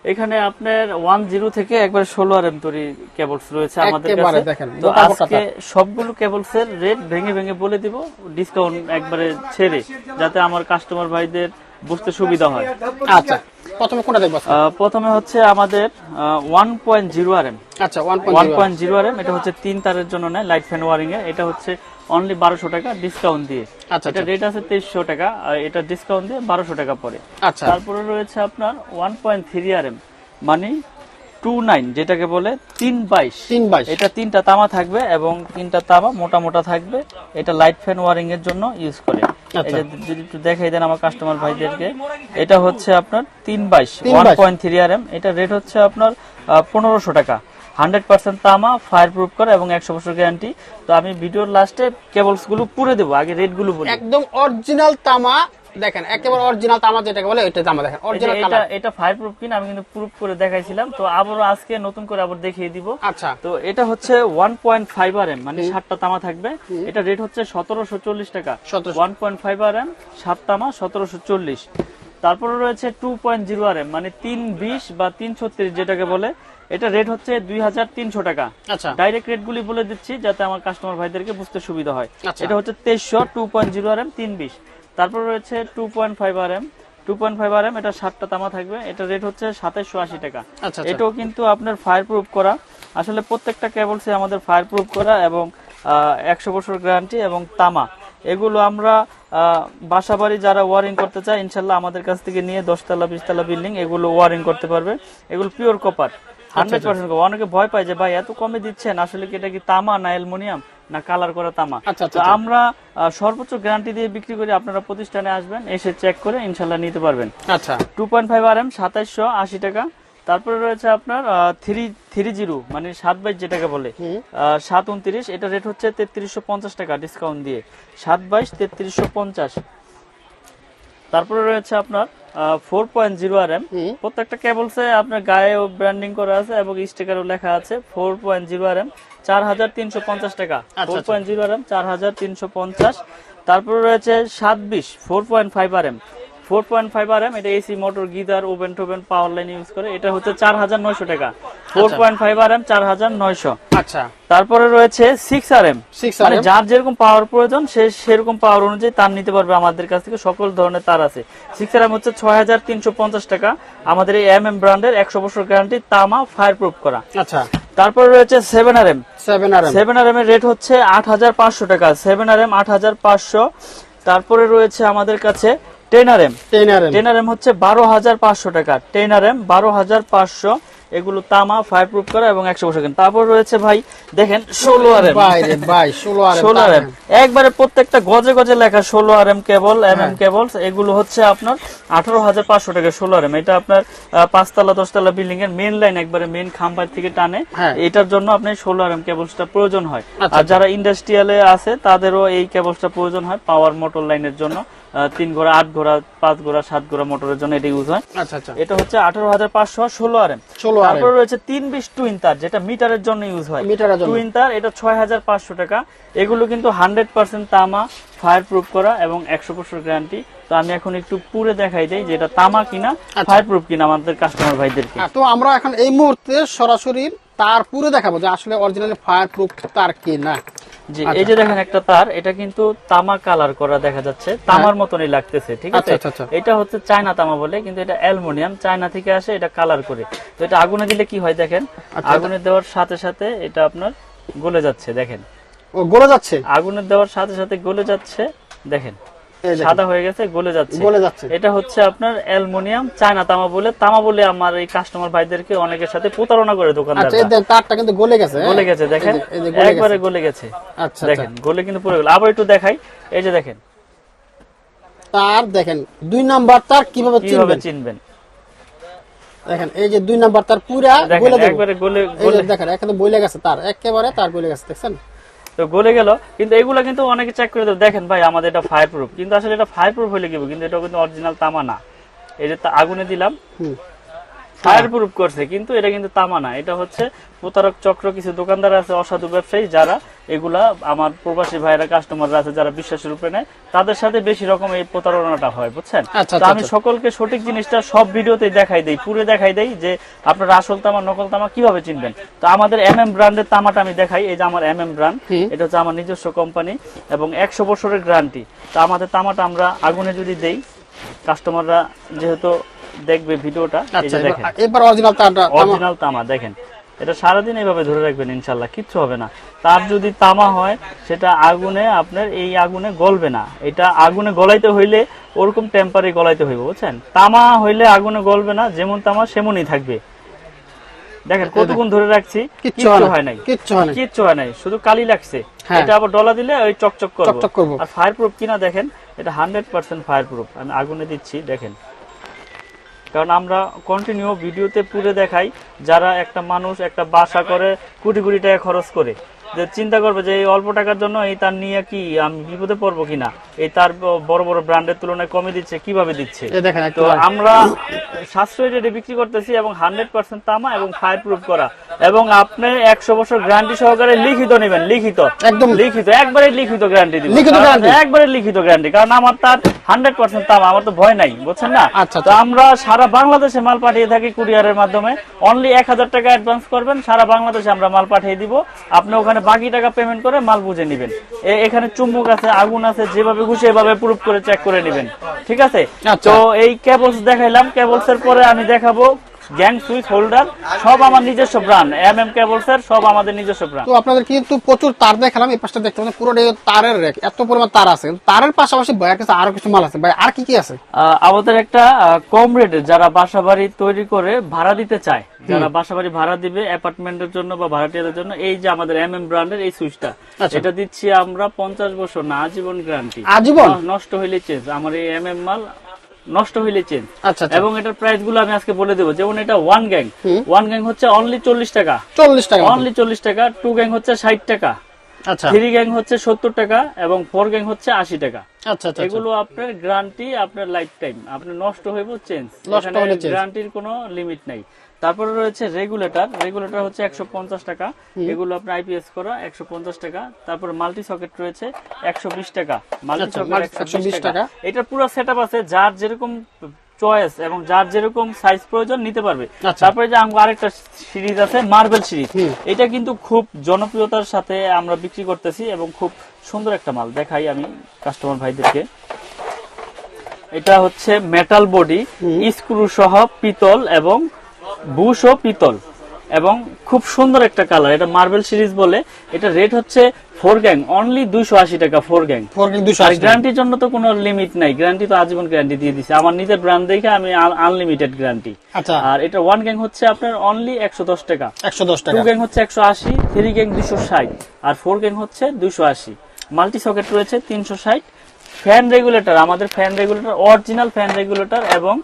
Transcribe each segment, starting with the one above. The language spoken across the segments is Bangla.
এখানে আপনার 10 থেকে একবার 16 আরএম তৈরি কেবলস রয়েছে আমাদের কাছে। তো আজকে সবগুলো কেবলস এর রেট ভেঙে ভেঙে বলে দিব, ডিসকাউন্ট একবারে ছেড়ে, যাতে আমার কাস্টমার ভাইদের বুঝতে সুবিধা হয়। আচ্ছা, প্রথমে কোনটা দেখব? প্রথমে হচ্ছে আমাদের 1.0 আরএম। আচ্ছা, 1.0 আরএম, এটা হচ্ছে 3 তারের জন্য নেয়, লাইট ফ্যান ওয়ারিং এ। এটা হচ্ছে অনলি 1200 টাকা ডিসকাউন্ট দিয়ে। আচ্ছা, এটা রেট আছে 2300 টাকা, আর এটা ডিসকাউন্ট দিয়ে 1200 টাকা পড়ে। আচ্ছা, তারপরে রয়েছে আপনার 1.3 আরএম, মানে 29, যেটাকে বলে 322। এটা 3টা তামা থাকবে এবং 3টা তামা মোটা মোটা থাকবে। এটা লাইট ফ্যান ওয়ারিং এর জন্য ইউজ করে। এই যে যদি একটু দেখাই দেন আমার কাস্টমার ভাইদেরকে, এটা হচ্ছে আপনার 322 1.3 আরএম। এটা রেট হচ্ছে আপনার 1500 টাকা। 100% তামা, ফায়ার প্রুফ করা এবং 100 বছর গ্যারান্টি। তো আমি ভিডিওর লাস্টে কেবলস গুলো পুরো দেবো, আগে রেট গুলো বলি। একদম অরিজিনাল তামা দেখেন, একেবারে অরিজিনাল তামা যেটাকে বলে এটা তামা দেখেন, অরিজিনাল কালার। এটা ফায়ার প্রুফ কিনা আমি কিন্তু প্রুফ করে দেখাইছিলাম, তো আবারও আজকে নতুন করে আবার দেখিয়ে দিব। আচ্ছা, তো এটা হচ্ছে 1.5 আরএম, মানে 7টা তামা থাকবে। এটা রেট হচ্ছে 1740 টাকা। 1.5 আরএম 7 তামা 1740। তারপরে রয়েছে 2.0 আরএম, মানে 320 বা 336 যেটাকে বলে। এটা রেট হচ্ছে 2300 টাকা। আচ্ছা, ডাইরেক্ট রেট গুলি বলে দিচ্ছি যাতে আমার কাস্টমার ভাইদেরকে বুঝতে সুবিধা হয়। আচ্ছা, এটা হচ্ছে 2300 2.0 আরএম 320। তারপর রয়েছে 2.5 আরএম। 2.5 আরএম, এটা 7টা তামা থাকবে। এটা রেট হচ্ছে 2780 টাকা। আচ্ছা, এটাও কিন্তু আপনার ফায়ার প্রুফ করা। আসলে প্রত্যেকটা কেবলসে আমাদের ফায়ার প্রুফ করা এবং 100 বছর গ্যারান্টি এবং তামা। এগুলো আমরা বাসাবাড়ি যারা ওয়ারিং করতে চায়, ইনশাল্লাহ আমাদের কাছ থেকে নিয়ে 10 তলা 20 তলা বিল্ডিং এগুলো ওয়ারিং করতে পারবে। এগুলো পিওর কপার 100%। অনেকে ভয় পায় যে ভাই এত কমে দিচ্ছেন, আসলে কি এটা কি তামা না অ্যালুমিনিয়াম না কালার করা তামা? তো আমরা সর্বোচ্চ গ্যারান্টি দিয়ে বিক্রি করি। আপনারা প্রতিষ্ঠানে আসবেন, এসে চেক করে ইনশাল্লাহ নিতে পারবেন। আচ্ছা, 2.5 আরএম 2780 টাকা। তারপরে রয়েছে আপনার 330, মানে 722 যেটাকে বলে, 729। এটা রেট হচ্ছে 3350 টাকা ডিসকাউন্ট দিয়ে। 722 3350। তারপরে রয়েছে আপনার 4.0 আরএম। প্রত্যেকটা কেবলসে আপনার গায়ে ব্র্যান্ডিং করা আছে এবং স্টিকারও লেখা আছে। 4.0 আরএম 4350 টাকা। 4.0 আরএম 4350। তারপরে রয়েছে 720 4.5 আরএম। 4.5 আরএম, এটা এসি মোটর, গিজার, ওভেন টোভেন, পাওয়ার লাইন ইউজ করে। এটা হচ্ছে 4900 টাকা। 4.5 আরএম 4900। আচ্ছা, তারপরে রয়েছে 6 আরএম, মানে যার যেরকম পাওয়ার প্রয়োজন সে সেরকম পাওয়ার অনুযায়ী তার নিতে পারবে। আমাদের কাছ থেকে সকল ধরনের তার আছে। 6 আরএম হচ্ছে 6350 টাকা। আমাদের এই এমএম ব্র্যান্ডের 100 বছর গ্যারান্টি, তামা, ফায়ার প্রুফ করা। আচ্ছা, তারপরে রয়েছে 7 আরএম। 7 আরএম এর রেট হচ্ছে 8500 টাকা। 7 আরএম 8500। তারপরে রয়েছে আমাদের কাছে 10 আরএম। 10 আরএম হচ্ছে 12500 টাকা। 10 আরএম 12500। এগুলো তামা, ফায়ার প্রুফ করা এবং 100 বছর। তারপর রয়েছে ভাই দেখেন 16 আরএম। ভাই 16 আরএম একবারে প্রত্যেকটা গজে গজে লেখা 16 আরএম কেবল, এমএম কেবলস। এগুলো হচ্ছে আপনার 18500 টাকা। 16 আরএম, এটা আপনার 5 তলা 10 তলা বিল্ডিং এর মেইন লাইন, একবারে মেইন খাম্বার থেকে টানে। এটার জন্য আপনার 16 আরএম কেবলসটা প্রয়োজন হয়। আর যারা ইন্ডাস্ট্রিয়ালে আছে তাদেরও এই কেবলসটা প্রয়োজন হয় পাওয়ার মোটর লাইনের জন্য। 3 ঘোড়া, 8 ঘোড়া, 5 ঘোড়া, 7 ঘোড়া মোটরের জন্য এটা ইউজ হয়। এটা হচ্ছে 18500 16 আরএম। তারপর রয়েছে 320 টুইন তার, যেটা মিটারের জন্য ইউজ হয়। টুইন তার, এটা 6500 টাকা। এগুলো কিন্তু 100% তামা, ফায়ার প্রুফ করা এবং 100 বছর গ্যারান্টি। তো আমি এখন একটু পুরো দেখাই দেই যে এটা তামা কিনা ফায়ার প্রুফ কিনা আমাদের কাস্টমার ভাইদেরকে। তো আমরা এখন এই মুহূর্তে সরাসরি তার পুরো দেখাবো যে আসলে অরিজিনাল ফায়ার প্রুফ তার কিনা। জি, এই যে দেখেন একটা তার, এটা কিন্তু তামা কালার করা দেখা যাচ্ছে, তামার মতনই লাগতেছে, ঠিক আছে? এটা হচ্ছে চায়না তামা বলে, কিন্তু এটা অ্যালুমিনিয়াম, চায়না থেকে আসে, এটা কালার করে। তো এটা আগুনে দিলে কি হয় দেখেন, আগুনে দেওয়ার সাথে সাথে এটা আপনার গলে যাচ্ছে, দেখেন গলে যাচ্ছে, আগুনে দেওয়ার সাথে সাথে গলে যাচ্ছে, দেখেন সাদা হয়ে গেছে, গলে যাচ্ছে। এটা হচ্ছে আপনার অ্যালুমিনিয়াম, চায়না তামা বলে আমার এই কাস্টমার ভাইদেরকে অনেকের সাথে প্রতারণা করে দোকানদার। তারটা কিন্তু গলে গেছে, দেখেন একবারে গলে গেছে। আচ্ছা, দেখেন গলে কিন্তু পুরো গেল। আবার একটু দেখাই, এই যে দেখেন তার, দেখেন 2 নাম্বার তার কিভাবে চিনবেন। দেখেন এই যে 2 নাম্বার তার পুরা গলে একবারে গলে দেখেন এখানে বইলে গেছে, তার একেবারে তার গলে গেছে, দেখছেন তো গলে গেল। কিন্তু এগুলা কিন্তু অনেকে চেক করে দেবে, দেখেন ভাই আমাদের এটা ফায়ার প্রুফ, কিন্তু আসলে এটা ফায়ার প্রুফ হলে কি, কিন্তু এটা কিন্তু অরিজিনাল তামা না। এই যে আগুনে দিলাম, ফায়ার প্রুফ করছে, কিন্তু এটা কিন্তু তামা না, এটা হচ্ছে প্রতারক চক্র, কিছু দোকানদার আছে, অসাধু ব্যবসায়ী, যারা এগুলা আমার প্রবাসী ভাইরা কাস্টমাররা আছে যারা বিশ্বাসের উপরে নেয়, তাদের সাথে বেশি রকম এই প্রতারণাটা হয়, বুঝছেন। তো আমি সকলকে সঠিক জিনিসটা সব ভিডিওতে দেখাই দেই, পুরো দেখাই দেই যে আপনারা আসল তামা নকল তামা কিভাবে চিনবেন। তো আমাদের MM ব্র্যান্ডের তামাটা আমি দেখাই, এই যে আমার MM ব্র্যান্ড, এটা হচ্ছে আমার নিজস্ব কোম্পানি এবং 100 বছরের গ্যারান্টি। তো আমাদের তামাটা আমরা আগুনে যদি দেই, কাস্টমাররা যেহেতু দেখবে ভিডিওটা, এই যে দেখেন এবার অরিজিনাল তামা দেখেন, এটা সারাদিন এইভাবে ধরে রাখবেন, ইনশাল্লাহ কিচ্ছু হবে না। তার যদি তামা হয় সেটা আগুনে আপনার এই আগুনে গলবে না, এটা আগুনে গলাইতে হইলে ওরকম টেম্পারে গলাইতে হইবে, বুঝছেন। তামা হইলে আগুনে গলবে না, যেমন তামা সেমনই থাকবে। দেখেন কতক্ষণ ধরে রাখছি, কিচ্ছু হয় নাই, কিচ্ছু হয় নাই, শুধু কালি লাগছে। এটা আবার ডলা দিলে ওই চকচক করবে। আর ফায়ার প্রুফ কিনা দেখেন, এটা 100% ফায়ার প্রুফ। আমি আগুনে দিচ্ছি দেখেন, কারণ আমরা কন্টিনিউ ভিডিওতে পুরো দেখাই, যারা একটা মানুষ একটা বাসা করে কোটি কোটি টাকা খরচ করে, যে চিন্তা করবে যে এই অল্প টাকার জন্য এই তার নিয়ে কি আমি বিপদে পড়বো কিনা, এই তার বড় বড় ব্র্যান্ডের তুলনায় কমে দিচ্ছে, কিভাবে দিচ্ছে। তো আমরা সাশ্রয়ী রেটে বিক্রি করতেছি এবং 100% তামা এবং ফায়ার প্রুফ করা, এবং আপনি 100 বছর গ্যারান্টি সহকারে লিখিত নেবেন, লিখিত একদম লিখিত, একবারে লিখিত গ্যারান্টি দিবেন, একবারে লিখিত গ্যারান্টি, কারণ আমার তার 100% তামা, আমার তো ভয় নাই, বুঝছেন না। তো আমরা সারা বাংলাদেশে মাল পাঠিয়ে থাকি কুরিয়ারের মাধ্যমে। অনলি 1000 টাকা অ্যাডভান্স করবেন, সারা বাংলাদেশে আমরা মাল পাঠিয়ে দিব, আপনি ওখানে বাকি টাকা পেমেন্ট করে মাল বুঝে নেবেন। এখানে চুম্বক আছে, আগুন আছে, যেভাবে খুশি এভাবে প্রুফ করে চেক করে নেবেন, ঠিক আছে। তো এই কেবলস দেখাইলাম, কেবলস এর পরে আমি দেখাবো গ্যাং সুইচ হোল্ডার, সব আমার নিজস্ব ব্র্যান্ড, MM কেবলস এর সব আমাদের নিজস্ব ব্র্যান্ড। তো আপনাদের কিন্তু প্রচুর তার দেখালাম, এই পাশটা দেখতে পাচ্ছেন পুরো তারের রেক, এত পরিমাণ তার আছে। তারের পাশাপাশি ভাইয়ের কাছে আরো কিছু মাল আছে, ভাই আর কি কি আছে? আমাদের একটা কম রেটে যারা বাসাবাড়ি তৈরি করে ভাড়া দিতে চায়, যারা বাসাবাড়ি ভাড়া দিবে অ্যাপার্টমেন্টের জন্য বা ভাড়াটিয়াদের জন্য, এই যে আমাদের MM ব্র্যান্ডের এই সুইচটা, এটা দিচ্ছি আমরা 50 বছর না, আজীবন গ্যারান্টি, আজীবন, নষ্ট হইলে চেঞ্জ। আমার এই MM মাল নষ্ট হইলে চেঞ্জ। এবং এটার প্রাইস গুলো আমি আজকে বলে দেবো। যেমন এটা ওয়ান গ্যাং হচ্ছে অনলি 40 টাকা, অনলি 40 টাকা। 2 গ্যাং হচ্ছে 60 টাকা, 3 গ্যাং হচ্ছে 70 টাকা এবং 4 গ্যাং হচ্ছে 80 টাকা। এগুলো আপনার গ্যারান্টি, আপনার লাইফ টাইম, আপনার নষ্ট হইব চেঞ্জ, গ্যারান্টির কোনো লিমিট নাই। তারপরে রয়েছে রেগুলেটর, রেগুলেটর হচ্ছে 150 টাকা, এগুলো আপনার IPS করা 150 টাকা। তারপরে মাল্টি সকেট রয়েছে 120 টাকা, মাল্টি সকেট 120 টাকা। এটা পুরো সেটআপ আছে, যার যেরকম চয়েস এবং যার যেরকম সাইজ প্রয়োজন নিতে পারবে। তারপরে যে আরেকটা সিরিজ আছে মার্বেল সিরিজ, এটা কিন্তু খুব জনপ্রিয়তার সাথে আমরা বিক্রি করতেছি এবং খুব সুন্দর একটা মাল। দেখাই আমি কাস্টমার ভাইদেরকে, এটা হচ্ছে মেটাল বডি, স্ক্রু সহ পিতল এবং বুশ ও পিতল, এবং খুব সুন্দর একটা কালার। এটা মার্বেল সিরিজ বলে। এটা রেট হচ্ছে 4 গ্যাং অনলি 280 টাকা। 4 গ্যাং গ্যারান্টির জন্য তো কোনো লিমিট নাই, গ্যারান্টি তো আজীবন গ্যারান্টি দিয়ে দিছে আমার নিজের ব্র্যান্ড দেখে, আমি আনলিমিটেড গ্যারান্টি। আর এটা 1 গ্যাং হচ্ছে আপনার অনলি 110 টাকা, 2 গ্যাং হচ্ছে 180, 3 গ্যাং 260 আর 4 গ্যাং হচ্ছে 280। মাল্টি সকেট রয়েছে 360। ফ্যান রেগুলেটর, আমাদের fan regulator original fan regulator এবং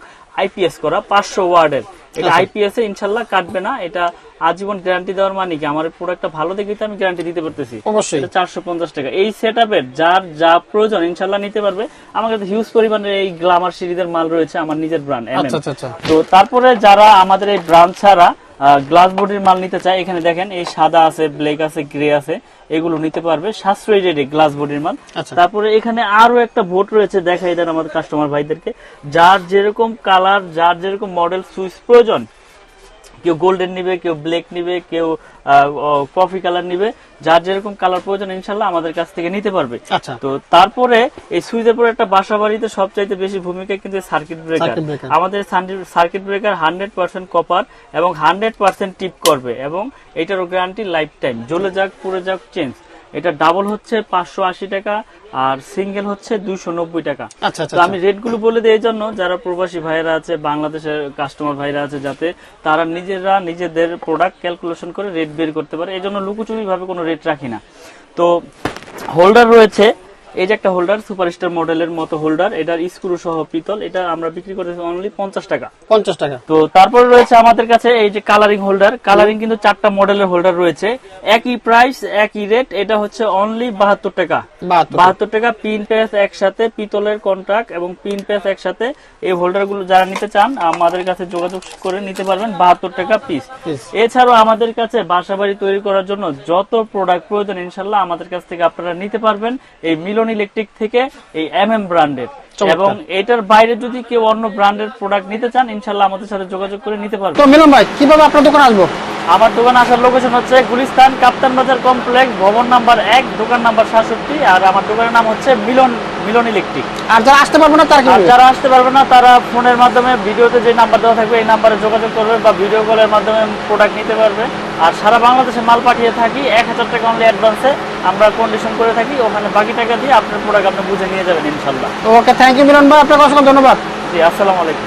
IPS করা 500 ওয়াটের। এটা IPS এ ইনশাআল্লাহ কাটবে না, এটা আজীবন গ্যারান্টি দেওয়ার মানে কি, আমার প্রোডাক্টটা ভালো দেখে তো আমি গ্যারান্টি দিতে পারতেছি। অবশ্যই 450 টাকা। এই সেটআপের যার যা প্রয়োজন ইনশাআল্লাহ নিতে পারবে। আমার কাছে হিউজ পরিমাণে এই গ্ল্যামার সিরিজের মাল রয়েছে, আমার নিজের ব্র্যান্ড। তো তারপরে যারা আমাদের এই ব্র্যান্ড ছাড়া গ্লাস বডির মাল নিতে চায়, এখানে দেখেন এই সাদা আছে, ব্ল্যাক আছে, গ্রে আছে, এগুলো নিতে পারবে সাশ্রয়ী রেটে গ্লাস বডির মাল। তারপরে এখানে আরো একটা বোর্ড রয়েছে, দেখাই দেন আমাদের কাস্টমার ভাইদেরকে, যার যেরকম কালার, যার যেরকম মডেল সুইচ প্রয়োজন, কেউ গোল্ডেন নিবে, কেউ ব্ল্যাক নিবে, কেউ কফি কালার নিবে, যার যেরকম কালার প্রয়োজন ইনশাল্লাহ আমাদের কাছ থেকে নিতে পারবে। তো তারপরে এই সুইচের পরে একটা বাসা বাড়িতে সবচাইতে বেশি ভূমিকা কিন্তু সার্কিট ব্রেকার। আমাদের সার্কিট ব্রেকার 100% কপার এবং 100% টিপ করবে, এবং এটারও গ্যারান্টি লাইফ টাইম, জ্বলে যাক পুড়ে যাক চেঞ্জ। এটা ডাবল হচ্ছে 580 টাকা আর সিঙ্গেল হচ্ছে 290 টাকা। তো আমি রেট গুলো বলে দিই এই জন্য, যারা প্রবাসী ভাইরা আছে, বাংলাদেশের কাস্টমার ভাইরা আছে, যাতে তারা নিজেরা নিজেদের প্রোডাক্ট ক্যালকুলেশন করে রেট বের করতে পারে। এই জন্য লুকোচুরি ভাবে কোনো রেট রাখি না। তো হোল্ডার রয়েছে এই যে একটা হোল্ডার সুপারস্টার মডেলের মতো হোল্ডার, এটার স্ক্রু সহ পিতল, এটা আমরা বিক্রি করতেছি অনলি 50 টাকা। 50 টাকা। তো তারপরে রয়েছে আমাদের কাছে এই যে কালারিং হোল্ডার, কালারিং কিন্তু 4টা মডেলের হোল্ডার রয়েছে, একই প্রাইস একই রেট, এটা হচ্ছে অনলি 72 টাকা। 72 টাকা, পিন প্যাচ একসাথে, পিতলের কন্ট্রাক্ট এবং পিন প্যাচ একসাথে। এই হোল্ডার গুলো যারা নিতে চান আমাদের কাছে যোগাযোগ করে নিতে পারবেন, 72 টাকা পিস। এছাড়াও আমাদের কাছে বাসাবাড়ি তৈরি করার জন্য যত প্রোডাক্ট প্রয়োজন ইনশাল্লাহ আমাদের কাছ থেকে আপনারা নিতে পারবেন এই মিলন ইলেকট্রিক থেকে, এই MM ব্র্যান্ডের। এবং এটার বাইরে যদি কেউ অন্য ব্র্যান্ডের প্রোডাক্ট নিতে চান ইনশাল্লাহ আমাদের সাথে যোগাযোগ করে নিতে পারবেন। তো মিলন ভাই কিভাবে আপনার দোকানে আসবো? আমার দোকান আসার লোকেশন হচ্ছে গুলিস্তান কাপ্তান বাজার কমপ্লেক্স, ভবন নাম্বার 1, দোকান নাম্বার 67। আর আমার দোকানের নাম হচ্ছে মিলন ইলেকট্রিক। আর যারা আসতে পারবে না যারা আসতে পারবে না তারা ফোনের মাধ্যমে, ভিডিওতে যে নাম্বার দেওয়া থাকবে এই নাম্বারে যোগাযোগ করবে বা ভিডিও কলের মাধ্যমে প্রোডাক্ট নিতে পারবে। আর সারা বাংলাদেশে মাল পাঠিয়ে থাকি, 1000 টাকা অনলি অ্যাডভান্সে আমরা কন্ডিশন করে থাকি, ওখানে বাকি টাকা দিয়ে আপনার প্রোডাক্ট আপনি বুঝে নিয়ে যাবেন ইনশাল্লাহ। ওকে, থ্যাংক ইউ মিলন ভাই, আপনাকে অসংখ্য ধন্যবাদ। জি, আসসালামু আলাইকুম।